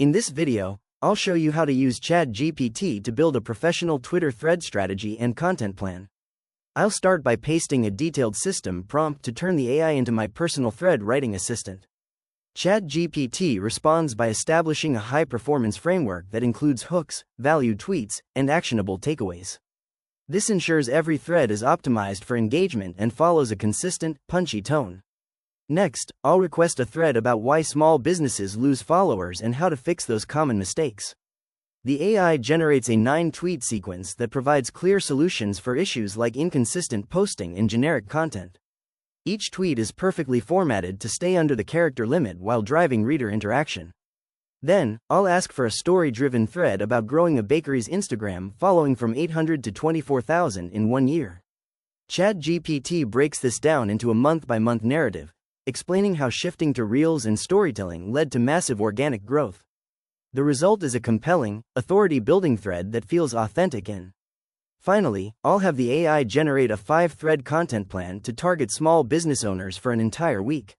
In this video, I'll show you how to use Chatgpt to build a professional Twitter thread strategy and content plan. I'll start by pasting a detailed system prompt to turn the AI into my personal thread writing assistant. Chatgpt responds by establishing a high-performance framework that includes hooks, valued tweets, and actionable takeaways. This ensures every thread is optimized for engagement and follows a consistent, punchy tone. Next, I'll request a thread about why small businesses lose followers and how to fix those common mistakes. The AI generates a 9-tweet sequence that provides clear solutions for issues like inconsistent posting and generic content. Each tweet is perfectly formatted to stay under the character limit while driving reader interaction. Then, I'll ask for a story-driven thread about growing a bakery's Instagram following from 800 to 24,000 in 1 year. Chatgpt breaks this down into a month-by-month narrative, explaining how shifting to reels and storytelling led to massive organic growth. The result is a compelling, authority-building thread that feels authentic and finally, I'll have the AI generate a 5-thread content plan to target small business owners for an entire week.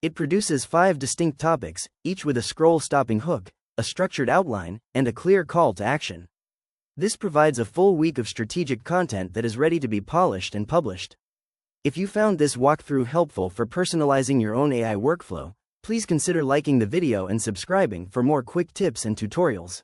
It produces 5 distinct topics, each with a scroll-stopping hook, a structured outline, and a clear call to action. This provides a full week of strategic content that is ready to be polished and published. If you found this walkthrough helpful for personalizing your own AI workflow, please consider liking the video and subscribing for more quick tips and tutorials.